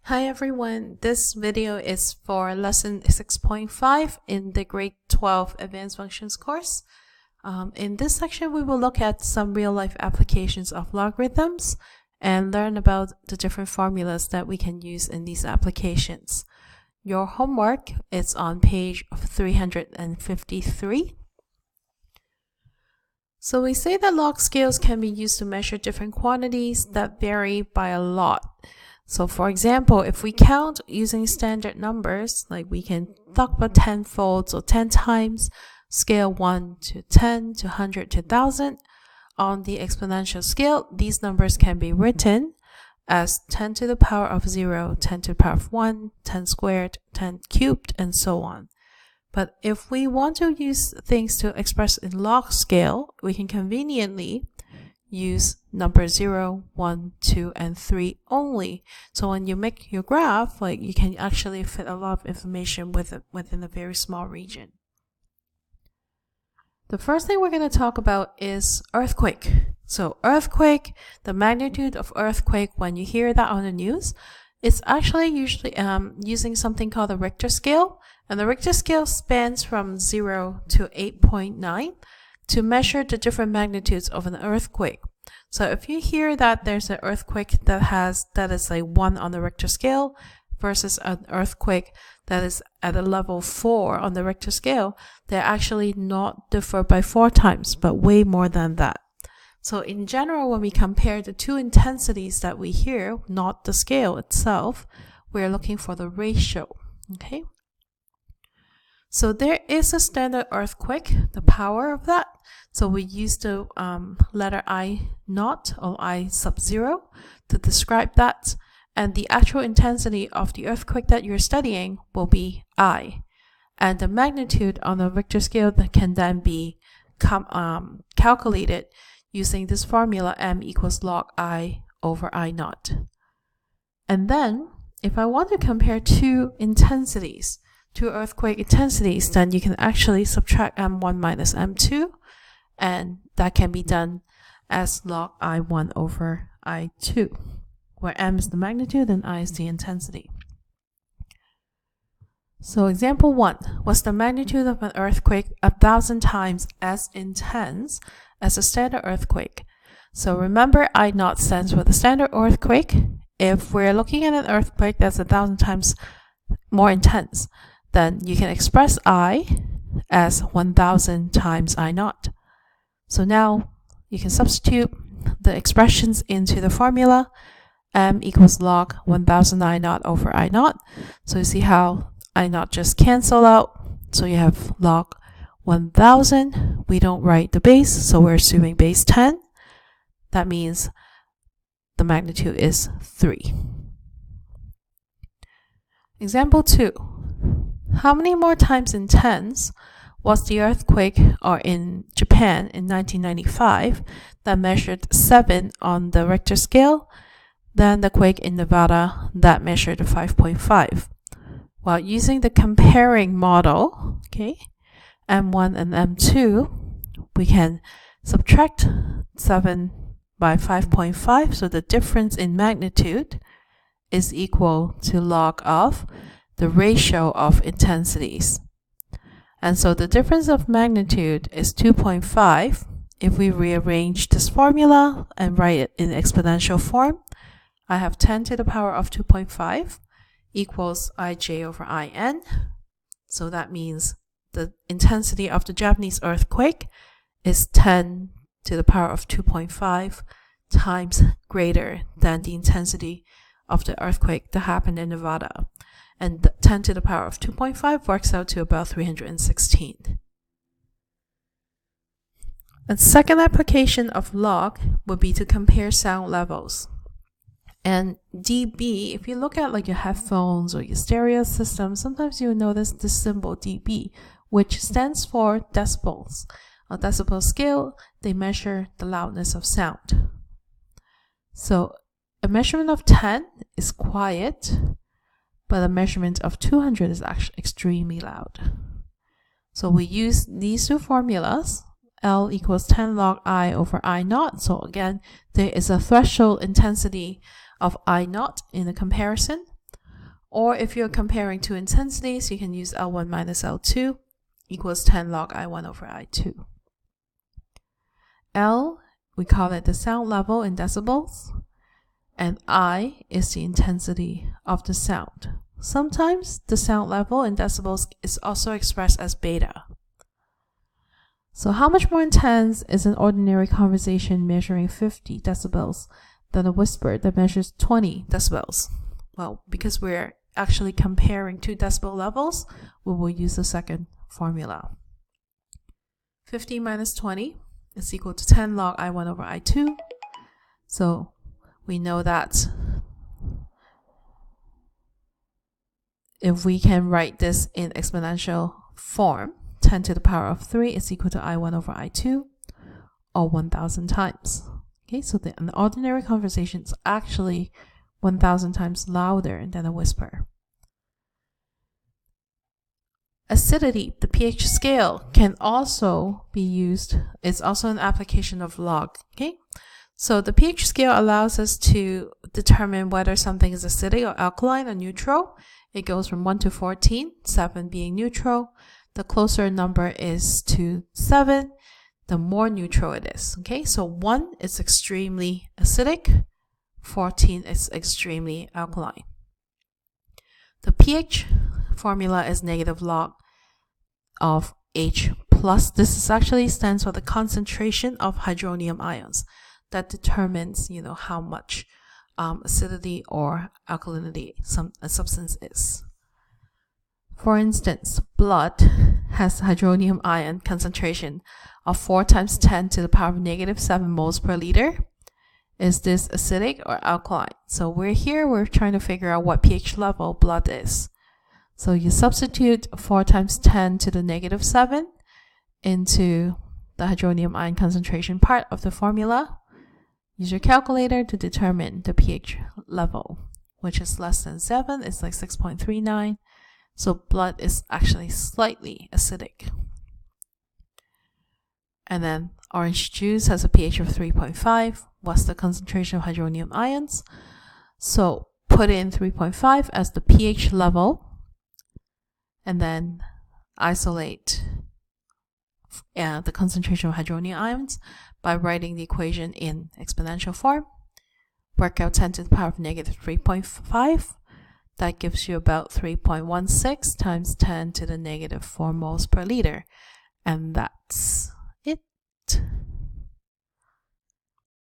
Hi everyone, this video is for lesson 6.5 in the grade 12 advanced functions course. In this section we will look at some real-life applications of logarithms and learn about the different formulas that we can use in these applications. Your homework is on page 353. So we say that log scales can be used to measure different quantities that vary by a lot. So for example, if we count using standard numbers, like we can talk about 10 folds or 10 times, scale 1 to 10 to 100 to 1000. On the exponential scale, these numbers can be written as 10 to the power of 0, 10 to the power of 1, 10 squared, 10 cubed, and so on. But if we want to use things to express in log scale, we can conveniently use number 0, 1, 2, and 3 only. So when you make your graph, you can actually fit a lot of information within a very small region. The first thing we're going to talk about is earthquake. So earthquake, the magnitude of earthquake, when you hear that on the news, it's actually usually using something called the Richter scale. And the Richter scale spans from 0 to 8.9 to measure the different magnitudes of an earthquake. So if you hear that there's an earthquake that is like 1 on the Richter scale versus an earthquake that is at a level 4 on the Richter scale, they're actually not differ by 4 times, but way more than that. So in general, when we compare the two intensities that we hear, not the scale itself, we're looking for the ratio, okay? So there is a standard earthquake, the power of that. So we use the letter I naught or I sub 0 to describe that. And the actual intensity of the earthquake that you're studying will be I. And the magnitude on the Richter scale that can then be calculated using this formula m equals log I over I naught. And then if I want to compare two earthquake intensities, then you can actually subtract m1 minus m2, and that can be done as log I1 over I2, where m is the magnitude and I is the intensity. So example 1 was the magnitude of an earthquake 1,000 times as intense as a standard earthquake. So remember, I naught stands for the standard earthquake. If we're looking at an earthquake that's 1,000 times more intense, then you can express I as 1,000 times I naught. So now you can substitute the expressions into the formula. M equals log 1,000 I naught over I naught. So you see how I naught just cancel out. So you have log 1,000. We don't write the base, so we're assuming base 10. That means the magnitude is 3. Example 2. How many more times intense was the earthquake in Japan in 1995 that measured 7 on the Richter scale than the quake in Nevada that measured 5.5? Well, using the comparing model, okay, M1 and M2, we can subtract 7 by 5.5, so the difference in magnitude is equal to log of the ratio of intensities. And so the difference of magnitude is 2.5. If we rearrange this formula and write it in exponential form, I have 10 to the power of 2.5 equals ij over in. So that means the intensity of the Japanese earthquake is 10 to the power of 2.5 times greater than the intensity of the earthquake that happened in Nevada. And 10 to the power of 2.5 works out to about 316. A second application of log would be to compare sound levels. And dB, if you look at your headphones or your stereo system, sometimes you will notice this symbol dB, which stands for decibels. On decibel scale, they measure the loudness of sound. So a measurement of 10 is quiet, but a measurement of 200 is actually extremely loud. So we use these two formulas. L equals 10 log I over I naught. So again, there is a threshold intensity of I naught in the comparison. Or if you're comparing two intensities, you can use L1 minus L2 equals 10 log I1 over I2. L, we call it the sound level in decibels, and I is the intensity of the sound. Sometimes the sound level in decibels is also expressed as beta. So how much more intense is an ordinary conversation measuring 50 decibels than a whisper that measures 20 decibels? Well, because we're actually comparing two decibel levels, we will use the second formula. 50 minus 20 is equal to 10 log I1 over I2. So we know that if we can write this in exponential form, 10 to the power of 3 is equal to I1 over I2, or 1,000 times. Okay, so an ordinary conversation is actually 1,000 times louder than a whisper. Acidity, the pH scale, can also be used. It's also an application of log. Okay, so the pH scale allows us to determine whether something is acidic or alkaline or neutral. It goes from 1 to 14, 7 being neutral. The closer a number is to 7, the more neutral it is. Okay, so 1 is extremely acidic, 14 is extremely alkaline. The pH formula is negative log of H plus. This is actually stands for the concentration of hydronium ions. That determines, how much acidity or alkalinity a substance is. For instance, blood has hydronium ion concentration of 4 times 10 to the power of negative 7 moles per liter. Is this acidic or alkaline? So we're trying to figure out what pH level blood is. So you substitute 4 times 10 to the negative 7 into the hydronium ion concentration part of the formula. Use your calculator to determine the pH level, which is less than 7. It's like 6.39. So blood is actually slightly acidic. And then orange juice has a pH of 3.5. What's the concentration of hydronium ions? So put in 3.5 as the pH level, and then isolate the concentration of hydronium ions by writing the equation in exponential form. Work out 10 to the power of negative 3.5. That gives you about 3.16 times 10 to the negative 4 moles per liter. And that's it.